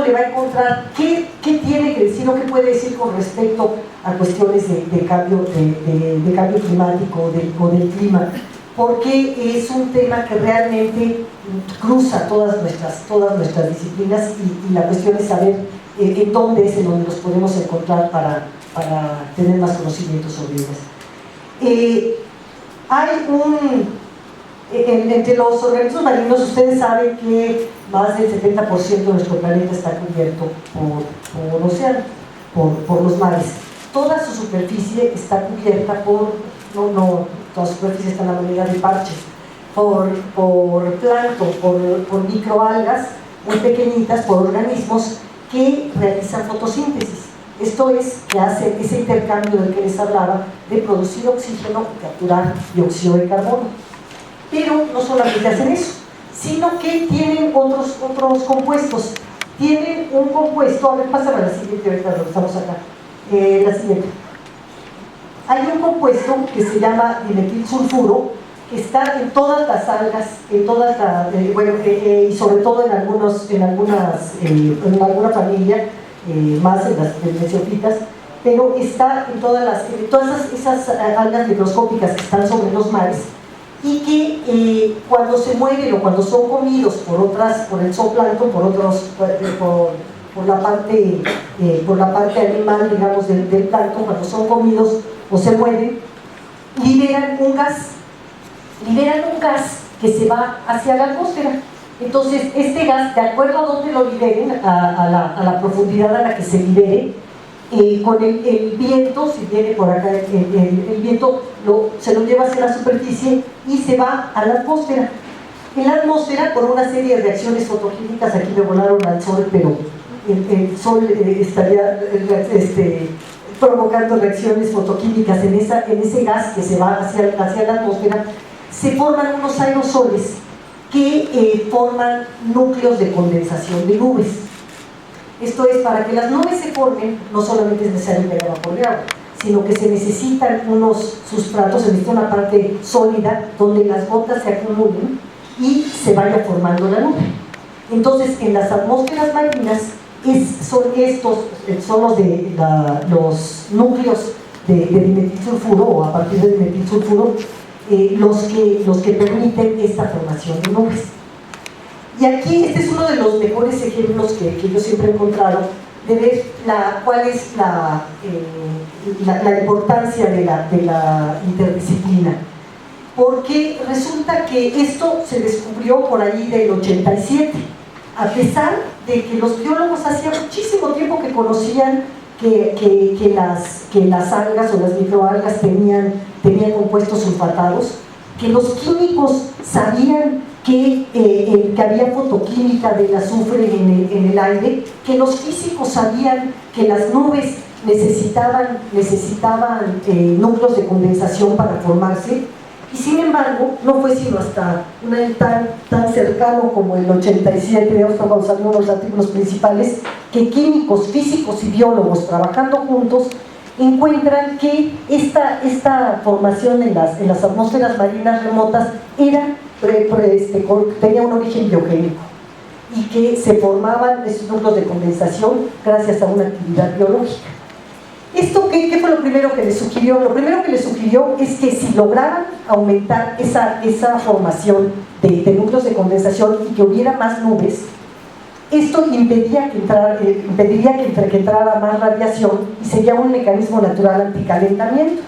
uno le va a encontrar qué tiene que decir o qué puede decir con respecto a cuestiones de cambio climático o del clima, porque es un tema que realmente cruza todas nuestras disciplinas y la cuestión es saber en dónde es en donde nos podemos encontrar para tener más conocimiento sobre ellas. Entre los organismos marinos, ustedes saben que más del 70% de nuestro planeta está cubierto por océano, por los mares. Toda su superficie está cubierta toda su superficie está en la manera de parches, por plancton, por microalgas muy pequeñitas, por organismos que realizan fotosíntesis. Esto es, que hace ese intercambio del que les hablaba, de producir oxígeno y capturar dióxido de carbono. Pero no solamente hacen eso, sino que tienen otros compuestos. Tienen un compuesto, a ver, pásame a la siguiente, ahorita lo estamos acá. La siguiente. Hay un compuesto que se llama dimetilsulfuro, que está en todas las algas, y sobre todo en alguna familia, más en las mesofitas, pero está en todas esas algas microscópicas que están sobre los mares, y que cuando se mueren o cuando son comidos por el zooplancton, por la parte animal, digamos, del plancton, cuando son comidos o se mueren, liberan un gas que se va hacia la atmósfera. Entonces, este gas, de acuerdo a dónde lo liberen, a la profundidad a la que se libere, con el viento, si viene por acá, el viento se lo lleva hacia la superficie y se va a la atmósfera. En la atmósfera, por una serie de reacciones fotoquímicas, aquí me volaron al sol, pero el sol estaría provocando reacciones fotoquímicas en ese gas que se va hacia la atmósfera, se forman unos aerosoles que forman núcleos de condensación de nubes. Esto es, para que las nubes se formen, no solamente es necesario que haya vapor de agua, sino que se necesitan unos sustratos, se necesita una parte sólida donde las gotas se acumulen y se vaya formando la nube. Entonces, en las atmósferas marinas son los núcleos de dimetilsulfuro, o a partir de dimetilsulfuro, los que permiten esta formación de nubes. Y aquí este es uno de los mejores ejemplos que yo siempre he encontrado de ver cuál es la importancia de la interdisciplina, porque resulta que esto se descubrió por ahí del 87, a pesar de que los biólogos hacía muchísimo tiempo que conocían que las algas o las microalgas tenían compuestos sulfatados, que los químicos sabían que había fotoquímica del azufre en el aire, que los físicos sabían que las nubes necesitaban núcleos de condensación para formarse, y sin embargo no fue sino hasta un año tan cercano como el 87, estamos usando unos artículos principales, que químicos, físicos y biólogos trabajando juntos encuentran que esta formación en las atmósferas marinas remotas tenía un origen bioquímico y que se formaban esos núcleos de condensación gracias a una actividad biológica. ¿Esto qué fue lo primero que le sugirió? Lo primero que le sugirió es que si lograban aumentar esa formación de núcleos de condensación y que hubiera más nubes, esto impediría que entrara más radiación y sería un mecanismo natural anticalentamiento.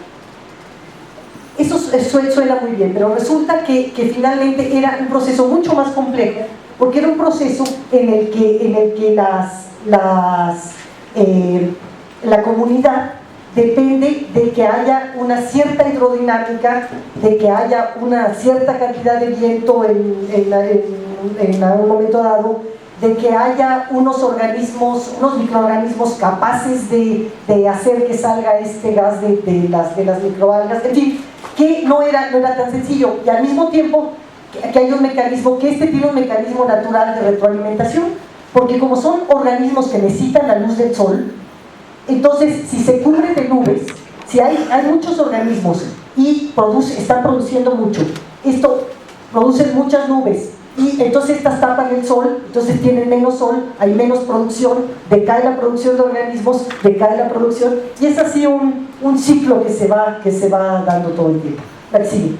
Eso suena muy bien, pero resulta que finalmente era un proceso mucho más complejo, porque era un proceso en el que la comunidad depende de que haya una cierta hidrodinámica, de que haya una cierta cantidad de viento en algún momento dado, de que haya unos microorganismos capaces de hacer que salga este gas de las microalgas, en fin, que no era tan sencillo, y al mismo tiempo que hay un mecanismo, que tiene un mecanismo natural de retroalimentación, porque como son organismos que necesitan la luz del sol, entonces si se cubre de nubes, si hay muchos organismos y están produciendo mucho, esto produce muchas nubes y entonces estas tapan el sol, entonces tienen menos sol, hay menos producción, decae la producción de organismos, decae la producción, y es así un ciclo que se va dando todo el tiempo. Sigue.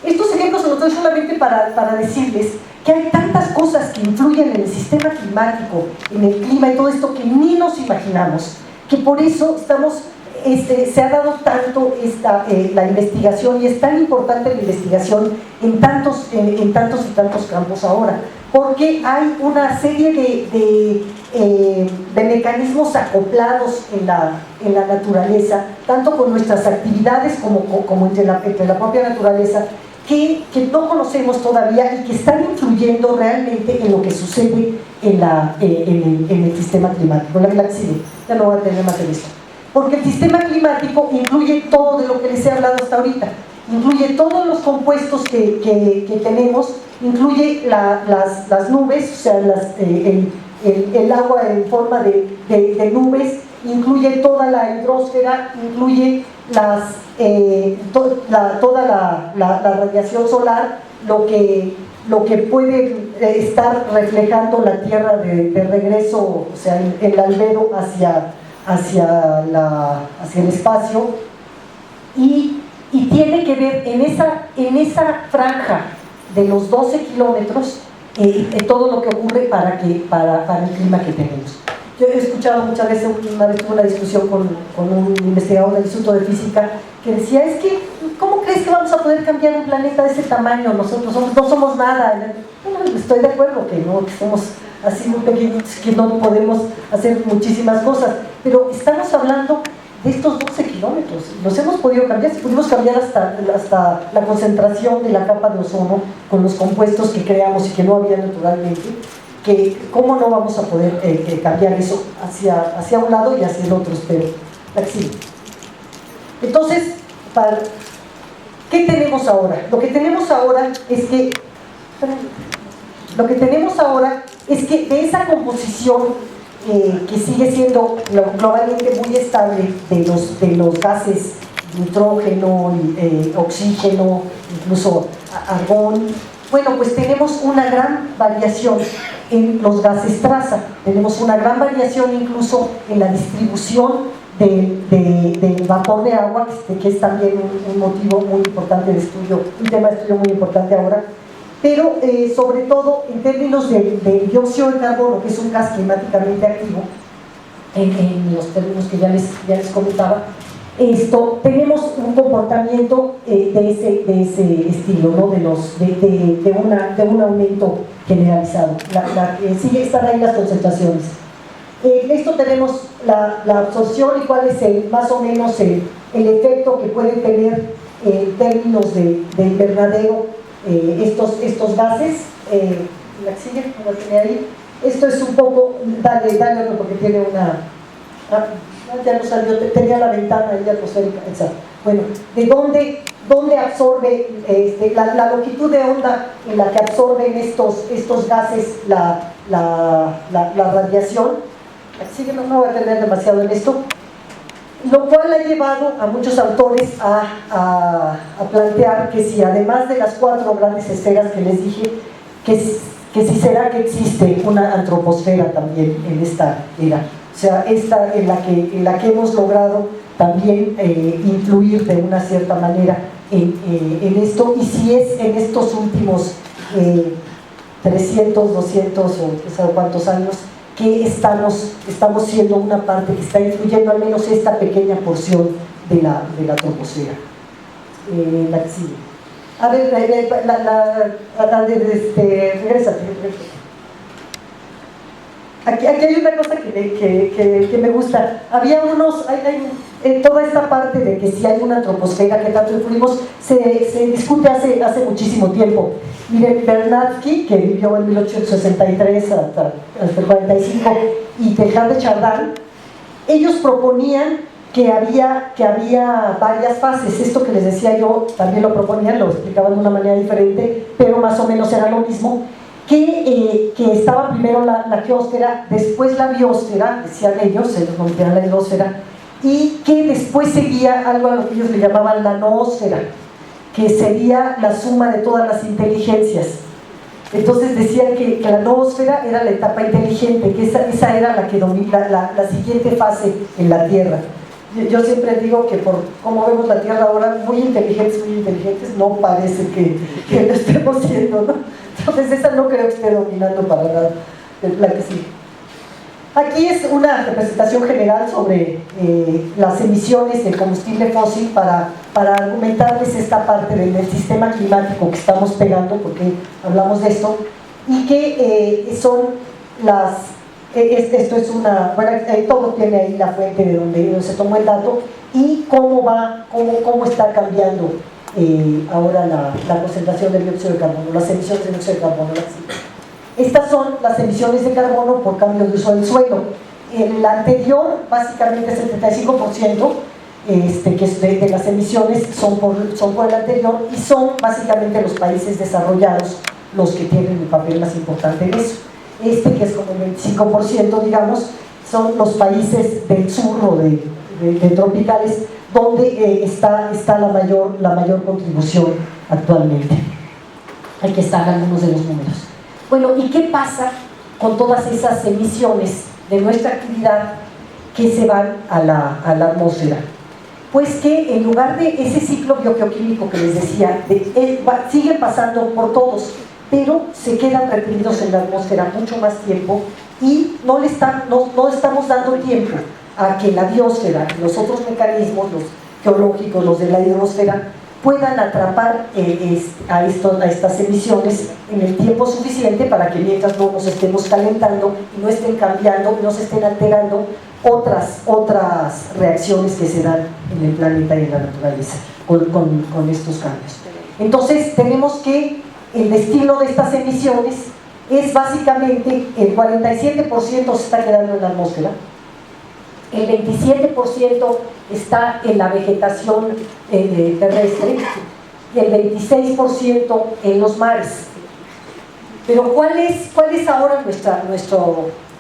Estos ejemplos se los doy solamente para decirles que hay tantas cosas que influyen en el sistema climático, en el clima y todo esto que ni nos imaginamos, que por eso se ha dado tanto la investigación, y es tan importante la investigación en tantos y tantos campos ahora, porque hay una serie de mecanismos acoplados en la naturaleza, tanto con nuestras actividades como entre la propia naturaleza, que no conocemos todavía y que están influyendo realmente en lo que sucede en el sistema climático. La que sigue, ya no voy a tener más de esto. Porque el sistema climático incluye todo de lo que les he hablado hasta ahorita, incluye todos los compuestos que tenemos, incluye las nubes, o sea, el agua en forma de nubes, incluye toda la hidrosfera, incluye toda la radiación solar, lo que puede estar reflejando la Tierra de regreso, o sea, el albedo hacia el espacio, y tiene que ver en esa franja de los 12 kilómetros todo lo que ocurre para el clima que tenemos. Yo he escuchado muchas veces, una vez tuve una discusión con un investigador del Instituto de Física que decía, es que, ¿cómo crees que vamos a poder cambiar un planeta de ese tamaño? Nosotros no somos nada. Bueno, estoy de acuerdo que somos así muy pequeños, que no podemos hacer muchísimas cosas, pero estamos hablando de estos 12 kilómetros. Los hemos podido cambiar, si pudimos cambiar hasta la concentración de la capa de ozono con los compuestos que creamos y que no había naturalmente, que cómo no vamos a poder cambiar eso hacia un lado y hacia el otro, espero. Así. Entonces, ¿qué tenemos ahora? Lo que tenemos ahora es que de esa composición que sigue siendo globalmente muy estable de los gases, nitrógeno, oxígeno, incluso argón, bueno, pues tenemos una gran variación en los gases traza, tenemos una gran variación incluso en la distribución del vapor de agua, que es también un motivo muy importante de estudio, un tema de estudio muy importante ahora, pero sobre todo en términos del dióxido de carbono, que es un gas climáticamente activo, en los términos que ya les comentaba, tenemos un comportamiento de ese estilo, ¿no? de un aumento generalizado. Están ahí las concentraciones. Esto tenemos la absorción y cuál es más o menos el efecto que pueden tener en términos de invernadero estos gases. La sigue, como tiene ahí. Esto es un poco, dale otro porque tiene una... ya no salió, tenía la ventana ahí atmosférica, exacto. Bueno, ¿de dónde absorbe la longitud de onda en la que absorben estos gases la radiación? Así que no voy a tener demasiado en esto, lo cual ha llevado a muchos autores a plantear que si además de las 4 grandes esferas que les dije, que si será que existe una antroposfera también en esta era, o sea, esta en la que hemos logrado también influir de una cierta manera en esto, y si es en estos últimos 300, 200 o no sé cuántos años que estamos siendo una parte que está influyendo al menos esta pequeña porción de la troposfera. La que sigue. A ver, regrésate. Aquí hay una cosa que me gusta. Había toda esta parte de que si hay una troposfera que tanto influimos, se discute hace muchísimo tiempo. Miren, Bernatsky, que vivió en 1863 hasta el 45, y Teilhard de Chardin, ellos proponían que había varias fases. Esto que les decía yo también lo proponían, lo explicaban de una manera diferente, pero más o menos era lo mismo. Que estaba primero la geósfera, después la biosfera, decían ellos conocían la hidrosfera, y que después seguía algo a lo que ellos le llamaban la noósfera, que sería la suma de todas las inteligencias. Entonces decían que la noósfera era la etapa inteligente, que esa era la que domina la siguiente fase en la Tierra. Yo siempre digo que por cómo vemos la Tierra ahora, muy inteligentes, no parece que lo estemos siendo, ¿no? Entonces esa no creo que esté dominando para nada, la que sí. Aquí es una representación general sobre las emisiones de combustible fósil para argumentarles esta parte del sistema climático que estamos pegando, porque hablamos de esto, y que son esto es una, bueno, todo tiene ahí la fuente de donde se tomó el dato, y cómo está cambiando ahora la concentración de dióxido de carbono, las emisiones de dióxido de carbono. Estas son las emisiones de carbono por cambio de uso del suelo. El anterior, básicamente 75%, que es de las emisiones son por el anterior, y son básicamente los países desarrollados los que tienen el papel más importante en eso. Que es como el 25%, digamos, son los países del sur o de tropicales, donde está la mayor contribución actualmente. Aquí están algunos de los números. Bueno, ¿y qué pasa con todas esas emisiones de nuestra actividad que se van a la atmósfera? Pues que en lugar de ese ciclo biogeoquímico que les decía, siguen pasando por todos, pero se quedan retenidos en la atmósfera mucho más tiempo, y no estamos dando tiempo a que la biosfera y los otros mecanismos, los geológicos, los de la hidrosfera, puedan atrapar a estas emisiones en el tiempo suficiente para que mientras no nos estemos calentando y no estén cambiando y no se estén alterando otras reacciones que se dan en el planeta y en la naturaleza con estos cambios. Entonces tenemos que el destino de estas emisiones es básicamente el 47% se está quedando en la atmósfera, el 27% está en la vegetación terrestre y el 26% en los mares. Pero ¿cuál es ahora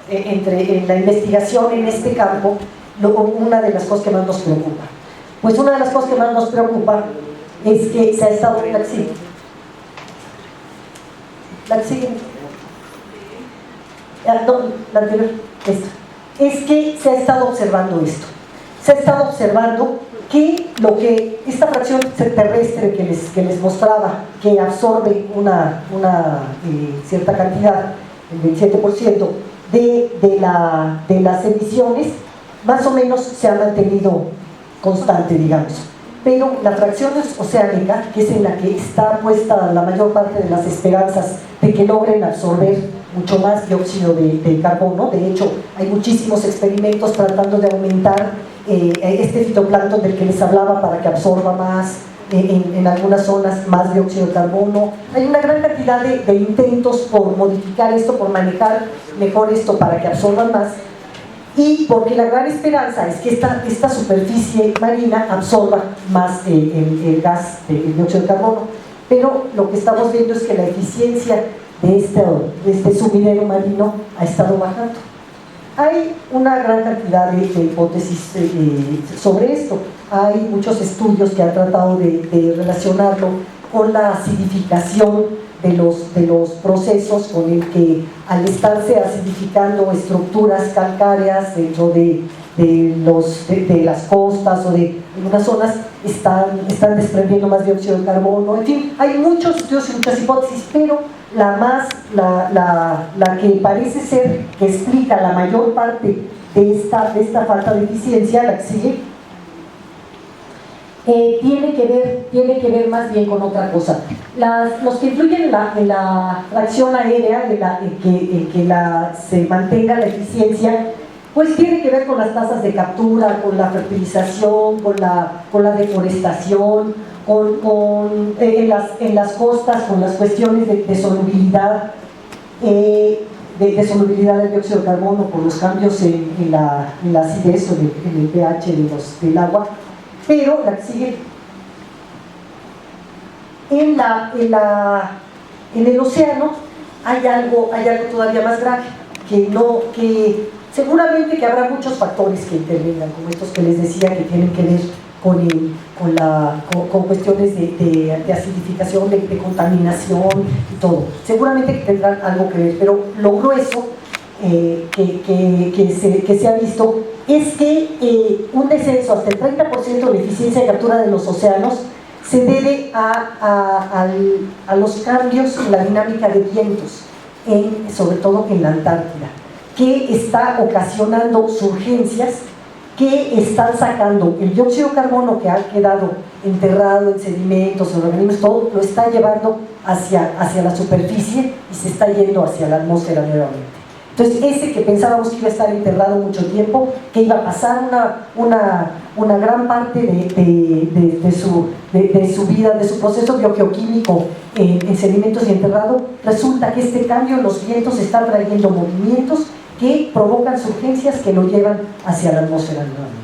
en la investigación en este campo, una de las cosas que más nos preocupa? Pues una de las cosas que más nos preocupa es que se ha estado es que se ha estado observando esto. Se ha estado observando que esta fracción terrestre que les mostraba, que absorbe una cierta cantidad, el 27% de las emisiones, más o menos se ha mantenido constante, digamos. Pero la fracción oceánica, que es en la que está puesta la mayor parte de las esperanzas de que logren absorber mucho más dióxido de carbono, de hecho hay muchísimos experimentos tratando de aumentar este fitoplancton del que les hablaba para que absorba más, en algunas zonas más dióxido de carbono. Hay una gran cantidad de intentos por modificar esto, por manejar mejor esto para que absorban más, y porque la gran esperanza es que esta superficie marina absorba más el gas, el dióxido de carbono. Pero lo que estamos viendo es que la eficiencia de este sumidero marino ha estado bajando. Hay una gran cantidad de hipótesis sobre esto. Hay muchos estudios que han tratado de relacionarlo con la acidificación de los procesos, con el que al estarse acidificando estructuras calcáreas dentro de las costas o de algunas zonas están desprendiendo más dióxido de carbono. En fin, hay muchos estudios y muchas hipótesis, pero la que parece ser que explica la mayor parte de esta falta de eficiencia, la que sigue, tiene que ver más bien con otra cosa. Los que influyen en la fracción aérea, en que se mantenga la eficiencia, pues tiene que ver con las tasas de captura, con la fertilización, con la deforestación, en las costas, con las cuestiones de solubilidad, de solubilidad del dióxido de carbono, por los cambios en la acidez o en el pH del agua. Pero la que sigue, en el océano hay algo todavía más grave, que seguramente que habrá muchos factores que intervengan, como estos que les decía, que tienen que ver con cuestiones de acidificación, de contaminación y todo. Seguramente que tendrán algo que ver, pero lo grueso que se ha visto es que un descenso hasta el 30% de la eficiencia de captura de los océanos se debe a los cambios en la dinámica de vientos, sobre todo en la Antártida, que está ocasionando surgencias que están sacando el dióxido de carbono que ha quedado enterrado en sedimentos, en organismos, todo lo está llevando hacia la superficie y se está yendo hacia la atmósfera nuevamente. Entonces, ese que pensábamos que iba a estar enterrado mucho tiempo, que iba a pasar una gran parte de su vida, de su proceso biogeoquímico en sedimentos y enterrado, resulta que este cambio en los vientos está trayendo movimientos que provocan surgencias que lo llevan hacia la atmósfera nuevamente.